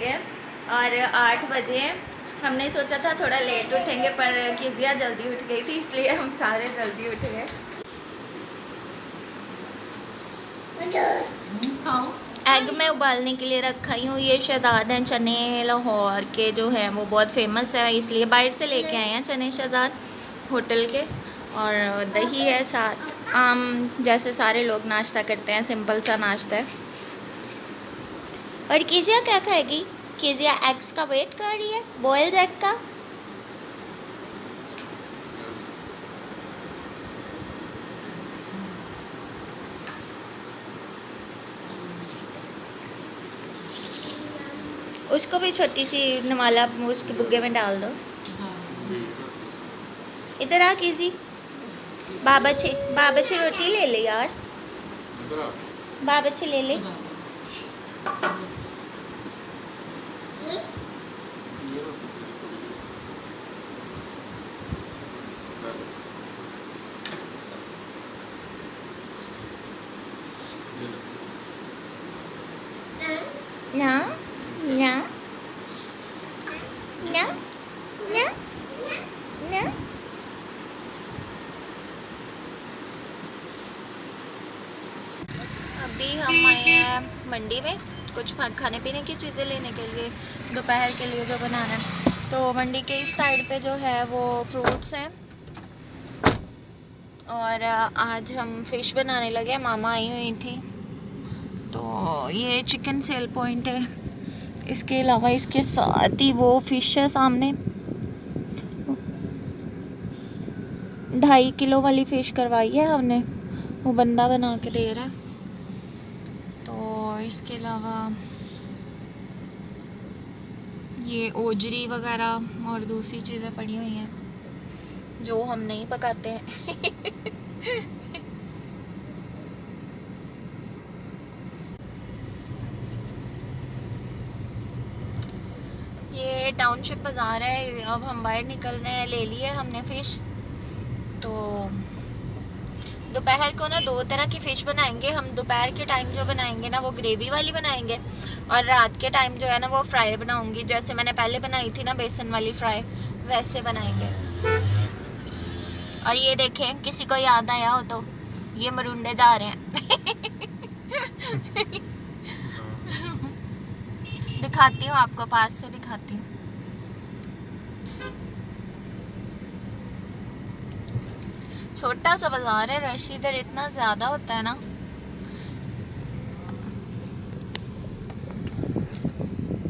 गए हैं और 8 बजे हैं। हमने सोचा था थोड़ा लेट उठेंगे पर किजिया जल्दी उठ गई थी इसलिए हम सारे जल्दी उठ गए। एग में उबालने के लिए रखा ही हूँ। ये शहजाद हैं चने लाहौर के जो हैं वो बहुत फेमस है, इसलिए बाहर से लेके आए हैं चने शहजाद होटल के। और दही है साथ, आम जैसे सारे लोग नाश्ता करते हैं, सिंपल सा नाश्ता है। और कीजिया क्या खाएगी? कीजिया एग्स का वेट कर रही है, बॉइल्ड एग का। उसको भी छोटी सी नवाला उसके बुग्गे में डाल दो। इधर आ कीजी, बाबा छे रोटी ले ले यार, बाबा छे ले ले। ना ना ना ना ना। अभी हम आए हैं मंडी में कुछ खाने पीने की चीज़ें लेने के लिए, दोपहर के लिए जो बनाना है। तो मंडी के इस साइड पे जो है वो फ्रूट्स हैं और आज हम फ़िश बनाने लगे। मामा आई हुई थी, तो ये चिकन सेल पॉइंट है। इसके अलावा इसके साथ ही वो फ़िश है सामने, 2.5 किलो वाली फ़िश करवाई है हमने, वो बंदा बना के दे रहा है। तो इसके अलावा ये ओजरी वगैरह और दूसरी चीज़ें पड़ी हुई हैं जो हम नहीं पकाते हैं। ये टाउनशिप बाज़ार है। अब हम बाहर निकल रहे हैं, ले लिए हमने फ़िश। तो दोपहर को ना 2 तरह की फ़िश बनाएंगे हम। दोपहर के टाइम जो बनाएंगे ना वो ग्रेवी वाली बनाएंगे, और रात के टाइम जो है ना वो फ्राई बनाऊंगी, जैसे मैंने पहले बनाई थी ना बेसन वाली फ्राई, वैसे बनाएंगे। और ये देखें, किसी को याद आया हो तो ये मरुंडे जा रहे हैं। दिखाती हूँ आपको, पास से दिखाती हूँ। छोटा सा बाजार है, रश इधर इतना ज्यादा होता है ना।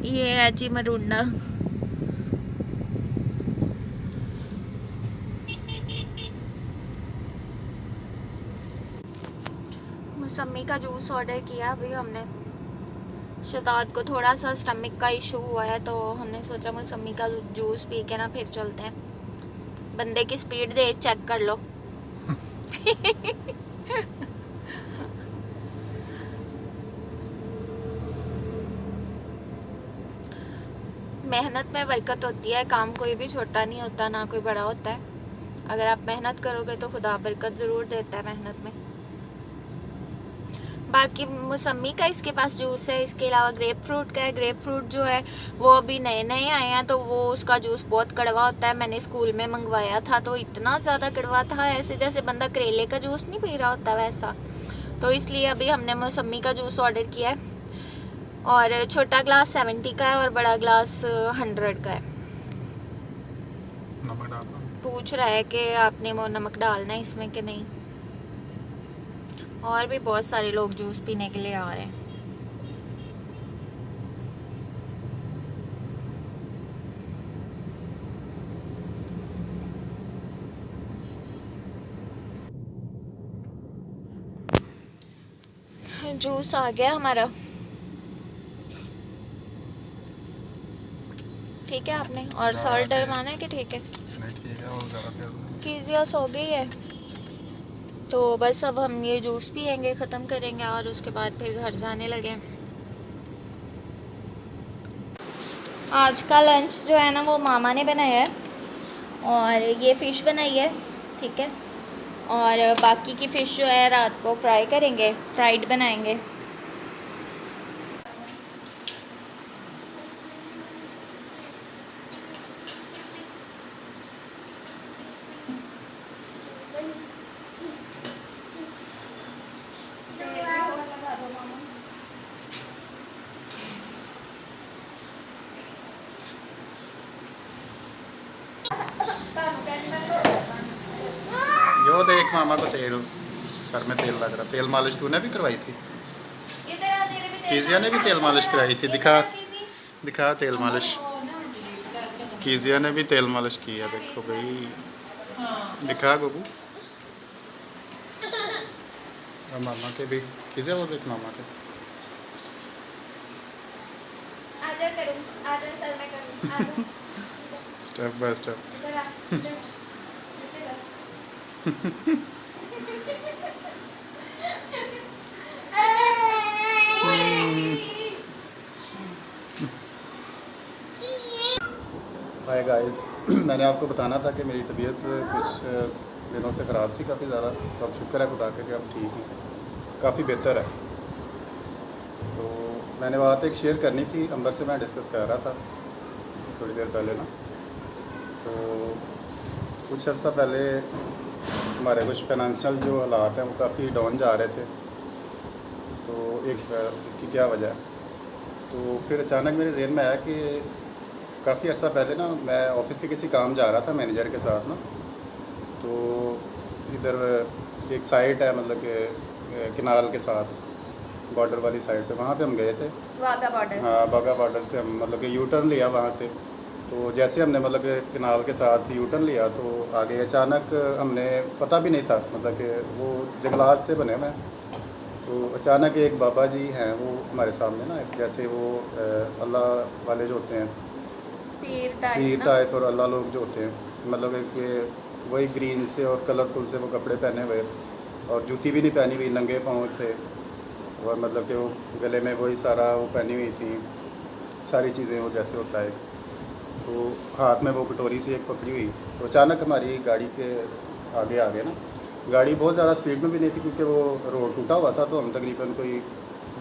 ये है जी मरुंडा। मौसमी का जूस ऑर्डर किया अभी हमने। शहजाद को थोड़ा सा स्टमक का इशू हुआ है, तो हमने सोचा मौसमी का जूस पी के ना फिर चलते हैं। बंदे की स्पीड दे चेक कर लो। मेहनत में बरकत होती है, काम कोई भी छोटा नहीं होता ना कोई बड़ा होता है। अगर आप मेहनत करोगे तो खुदा बरकत ज़रूर देता है मेहनत में। बाकी मौसमी का इसके पास जूस है, इसके अलावा ग्रेप फ्रूट का है। ग्रेप फ्रूट जो है वो अभी नए नए आए हैं, तो वो उसका जूस बहुत कड़वा होता है। मैंने स्कूल में मंगवाया था तो इतना ज़्यादा कड़वा था, ऐसे जैसे बंदा करेले का जूस नहीं पी रहा होता वैसा। तो इसलिए अभी हमने मौसमी का जूस ऑर्डर किया है, और छोटा ग्लास 70 का है और बड़ा ग्लास 100 का है। पूछ रहा है कि आपने वो नमक डालना है इसमें कि नहीं। और भी बहुत सारे लोग जूस पीने के लिए आ रहे हैं। जूस आ गया हमारा, ठीक है आपने, और सॉल्ट डलवाना है कि ठीक है? कीजिया सो गई है, तो बस अब हम ये जूस पियेंगे, ख़त्म करेंगे और उसके बाद फिर घर जाने लगे। आज का लंच जो है ना वो मामा ने बनाया है, और ये फ़िश बनाई है, ठीक है। और बाकी की फ़िश जो है रात को फ्राई करेंगे, फ्राइड बनाएंगे। यो देख मामा को तेल, सर में तेल लग रहा। तेल मालिश तूने भी करवाई थी? कीजिया ने भी तेल मालिश कराई थी। दिखा दिखा तेल मालिश। कीजिया ने भी तेल मालिश की है, देखो भाई, दिखा गुगू। और मामा के भी कीजिया, वो देख मामा के। Step by step. Hi guys, मैंने आपको बताना था कि मेरी तबीयत कुछ दिनों से ख़राब थी काफ़ी ज़्यादा। तो अब शुक्र है खुदा का कि अब ठीक हूँ, काफ़ी बेहतर है। तो मैंने बात एक शेयर करनी थी, अंबर से मैं डिस्कस कर रहा था थोड़ी देर पहले ना। तो कुछ अर्सा पहले हमारे कुछ फाइनेंशियल जो हालात हैं वो काफ़ी डाउन जा रहे थे। तो इसकी क्या वजह है? तो फिर अचानक मेरे जहन में आया कि काफ़ी अर्सा पहले ना मैं ऑफिस के किसी काम जा रहा था मैनेजर के साथ ना। तो इधर एक साइट है, मतलब कि किनाल के साथ बॉर्डर वाली साइड पे, वहाँ पे हम गए थे। वाघा बॉर्डर। हाँ, बागा बॉर्डर से हम मतलब कि यू टर्न लिया वहाँ से। तो जैसे हमने मतलब कि किनाल के साथ यू टर्न लिया तो आगे अचानक हमने पता भी नहीं था, मतलब कि वो जंगलात से बने हुए हैं। तो अचानक एक बाबा जी हैं, वो हमारे सामने ना, जैसे वो अल्लाह वाले जो होते हैं, पीर टाइप और अल्लाह लोग जो होते हैं, मतलब कि वही ग्रीन से और कलरफुल से वो कपड़े पहने हुए, और जूती भी नहीं पहनी हुई, नंगे पाँव थे। और मतलब कि वो गले में वही सारा वो पहनी हुई थी, सारी चीज़ें वो जैसे होता है। तो हाथ में वो कटोरी सी एक पकड़ी हुई। तो अचानक हमारी गाड़ी के आगे आ गए ना। गाड़ी बहुत ज़्यादा स्पीड में भी नहीं थी क्योंकि वो रोड टूटा हुआ था, तो हम तकरीबन कोई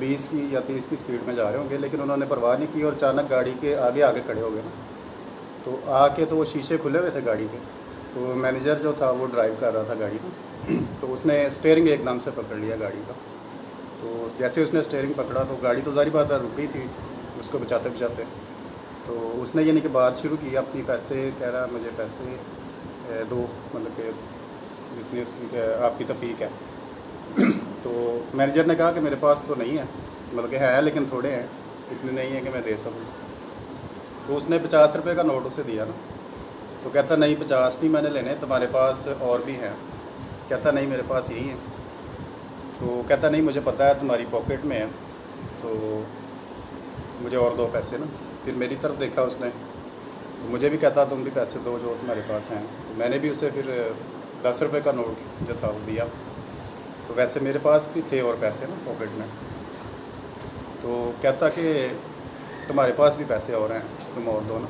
20 की या 30 की स्पीड में जा रहे होंगे, लेकिन उन्होंने परवाह नहीं की और अचानक गाड़ी के आगे आगे खड़े हो गए ना। तो आके तो वो शीशे खुले हुए थे गाड़ी के। तो मैनेजर जो था वो ड्राइव कर रहा था गाड़ी को, तो उसने स्टीयरिंग एकदम से पकड़ लिया गाड़ी का। तो जैसे उसने स्टीयरिंग पकड़ा तो गाड़ी तो जारी बात है रुक गई थी उसको बचाते बचाते। तो उसने यानी कि बात शुरू की अपनी, पैसे कह रहा मुझे पैसे दो, मतलब कि जितनी उसकी आपकी तफीक है। तो मैनेजर ने कहा कि मेरे पास तो नहीं है, मतलब कि है लेकिन थोड़े हैं, इतने नहीं है कि मैं दे सकूँ। तो उसने 50 रुपये का नोट उसे दिया ना। तो कहता नहीं 50 नहीं मैंने लेने, तुम्हारे पास और भी हैं। कहता नहीं मेरे पास यही है। तो कहता नहीं मुझे पता है तुम्हारी पॉकेट में है, तो मुझे और दो पैसे ना। फिर मेरी तरफ देखा उसने, तो मुझे भी कहता तुम भी पैसे दो जो तुम्हारे पास हैं। तो मैंने भी उसे फिर 10 रुपये का नोट जो था वो दिया। तो वैसे मेरे पास भी थे और पैसे ना पॉकेट में। तो कहता कि तुम्हारे पास भी पैसे और हैं, तुम और दो ना।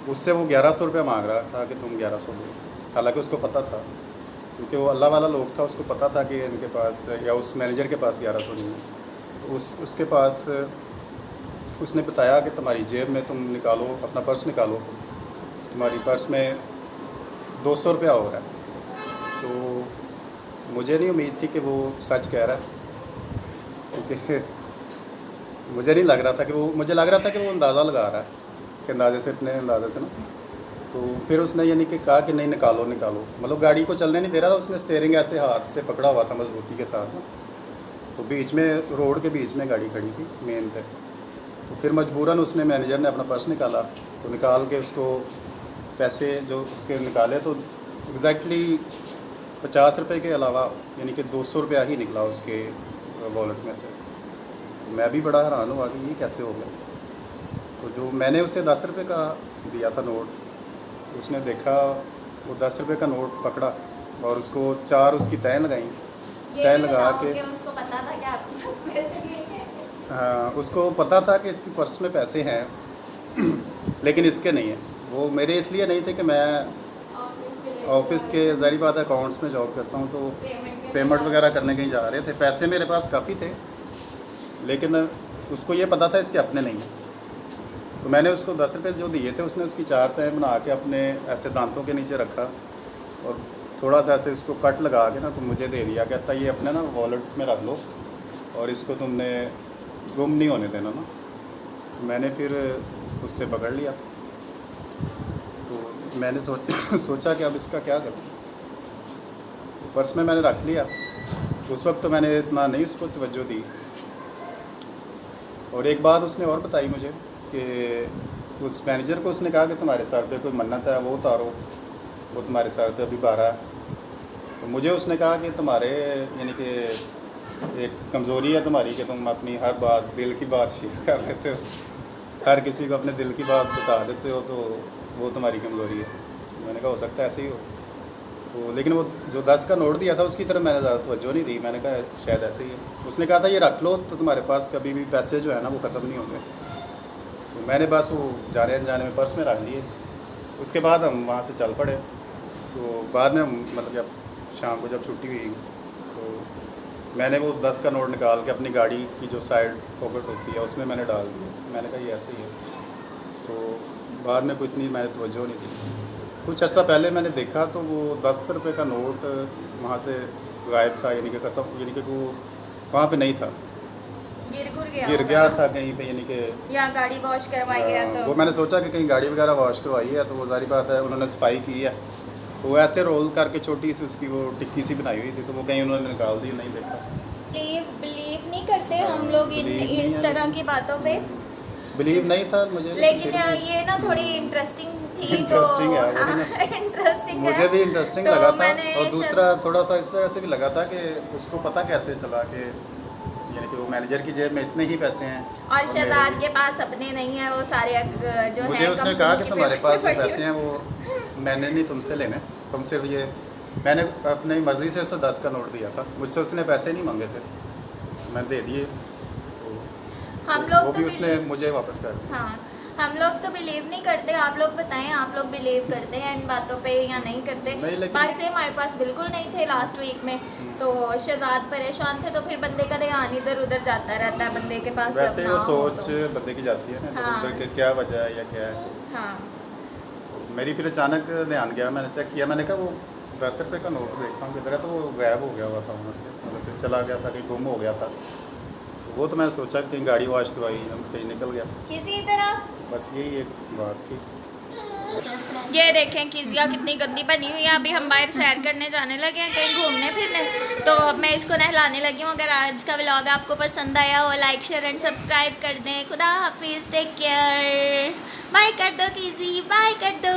उससे वो 1100 रुपये मांग रहा था कि तुम 1100 दो। हालांकि उसको पता था, क्योंकि वो अल्लाह वाला लोग था, उसको पता था कि इनके पास या उस मैनेजर के पास 1100 नहीं है। तो उसके पास उसने बताया कि तुम्हारी जेब में तुम निकालो, अपना पर्स निकालो, तुम्हारी पर्स में 200 रुपया और है। तो मुझे नहीं उम्मीद थी कि वो सच कह रहा है, क्योंकि मुझे नहीं लग रहा था कि वो, मुझे लग रहा था कि वो अंदाज़ा लगा रहा है कि अंदाजे से, अपने अंदाजे से ना। तो फिर उसने यानी कि कहा कि नहीं निकालो निकालो, मतलब गाड़ी को चलने नहीं दे रहा था। उसने स्टीयरिंग ऐसे हाथ से पकड़ा हुआ था मजबूती के साथ ना। तो बीच में, रोड के बीच में गाड़ी खड़ी थी मेन पे। तो फिर मजबूरन उसने, मैनेजर ने अपना पर्स निकाला, तो निकाल के उसको पैसे जो उसके निकाले तो एग्जैक्टली 50 रुपये के अलावा यानी कि 200 रुपया ही निकला उसके वॉलेट में से। तो मैं भी बड़ा हैरान हुआ कि ये कैसे हो गया। तो जो मैंने उसे 10 रुपये का दिया था नोट, उसने देखा वो 10 रुपये का नोट पकड़ा और उसको 4 उसकी तय लगाई। तय लगा के उसको पता था कि आपके पास पैसे नहीं है। हाँ, उसको पता था कि इसकी पर्स में पैसे हैं लेकिन इसके नहीं है। वो मेरे इसलिए नहीं थे कि मैं ऑफिस के ज़ाहिर बात अकाउंट्स में जॉब करता हूँ, तो पेमेंट वगैरह करने कहीं जा रहे थे। पैसे मेरे पास काफ़ी थे, लेकिन उसको ये पता था इसके अपने नहीं है। तो मैंने उसको 10 रुपये जो दिए थे, उसने उसकी 4 तय बना के अपने ऐसे दांतों के नीचे रखा और थोड़ा सा ऐसे उसको कट लगा के ना तो मुझे दे दिया। कहता ये अपने ना वॉलेट में रख लो और इसको तुमने गुम नहीं होने देना ना। तो मैंने फिर उससे पकड़ लिया। तो मैंने सोचा कि अब इसका क्या करूँ। तो पर्स में मैंने रख लिया। उस वक्त तो मैंने इतना नहीं उसको तवज्जो दी। और एक बात उसने और बताई मुझे कि उस मैनेजर को उसने कहा कि तुम्हारे सर पे कोई मन्नत है वो उतारो, वो तुम्हारे सर पे अभी भारा है। तो मुझे उसने कहा कि तुम्हारे यानी कि एक कमज़ोरी है तुम्हारी कि तुम अपनी हर बात दिल की बात शेयर कर लेते हो, हर किसी को अपने दिल की बात बता देते हो, तो वो तुम्हारी कमज़ोरी है। मैंने कहा हो सकता है ऐसे ही हो। तो लेकिन वो जो 10 का नोट दिया था उसकी तरफ मैंने ज़्यादा तवज्जो नहीं दी। मैंने कहा शायद ऐसे ही है। उसने कहा था ये रख लो तो तुम्हारे पास कभी भी पैसे जो है ना वो ख़त्म नहीं होंगे। तो मैंने बस वो जाने अनजाने में पर्स में रख लिए। उसके बाद हम वहाँ से चल पड़े। तो बाद में हम मतलब जब शाम को जब छुट्टी हुई तो मैंने वो 10 का नोट निकाल के अपनी गाड़ी की जो साइड पॉकेट होती है उसमें मैंने डाल दिया। मैंने कहा ये ऐसे ही है। तो बाद में कोई इतनी मैंने तवज्जो नहीं दी। कुछ अर्सा पहले मैंने देखा तो वो 10 रुपये का नोट वहाँ से गायब था, यानी कि ख़त्म, यानी कि वो वहाँ पे नहीं था, गिर गया था कहीं पे, यानी कि या गाड़ी वॉश करवाई गया तो वो मैंने सोचा कि कहीं गाड़ी वगैरह वॉश करवाई है तो वो जारी बात है उन्होंने सफाई की है। तो वो ऐसे रोल करके छोटी सी उसकी वो टिक्की सी बनाई हुई थी तो वो कहीं उन्होंने निकाल दी, नहीं देखा। बिलीव नहीं करते हम लोग इस तरह की बातों पे, बिलीव नहीं था मुझे, लेकिन ये ना थोड़ी इंटरेस्टिंग थी। इंटरेस्टिंग तो है वो इंटरेस्टिंग मुझे भी इंटरेस्टिंग तो लगा था। मैंने और दूसरा थोड़ा सा इस वजह से भी लगा था कि उसको पता कैसे चला कि यानी कि वो मैनेजर की जेब में इतने ही पैसे हैं और शहजाद के पास अपने नहीं है वो सारे जो मुझे है उसने कहा कि तुम्हारे पास जो पैसे हैं वो मैंने नहीं तुमसे लेने, तुम सिर्फ ये, मैंने अपनी मर्ज़ी से उसे 10 का नोट दिया था, मुझसे उसने पैसे नहीं मांगे थे, मैंने दे दिए। तो हम लोग वो तो भी उसने मुझे वापस कर दिया। हाँ, हम लोग तो बिलीव नहीं करते। आप लोग बताएं, आप लोग बिलीव करते हैं इन बातों पे या नहीं करते? नहीं, लेकिन पैसे हमारे पास बिल्कुल नहीं थे लास्ट वीक में, तो शहजाद परेशान थे, तो फिर बंदे का ध्यान इधर उधर जाता रहता है बंदे के पास। वैसे जब वो ना हो सोच तो। बंदे की जाती है ना हाँ। इधर कि क्या वजह है या क्या है। हाँ, तो मेरी फिर अचानक ध्यान गया, मैंने चेक किया, मैंने कहा वो 10 रुपये का नोट देखता हूँ किधर है, तो वो गायब हो गया हुआ था वहाँ से, मतलब कि चला गया था, कहीं गुम हो गया था। तो वो तो मैंने सोचा कि कहीं गाड़ी वॉश करवाई, हम कहीं निकल गया, किसी तरह। बस यही एक बात थी। ये देखें किजिया कितनी गंदी बनी हुई है। अभी हम बाहर सैर करने जाने लगे हैं, कहीं घूमने फिरने, तो अब मैं इसको नहलाने लगी हूँ। अगर आज का व्लॉग आपको पसंद आया हो लाइक शेयर एंड सब्सक्राइब कर दें। खुदा हाफिज़, टेक केयर, बाय कर दो कीजी, बाय कर दो।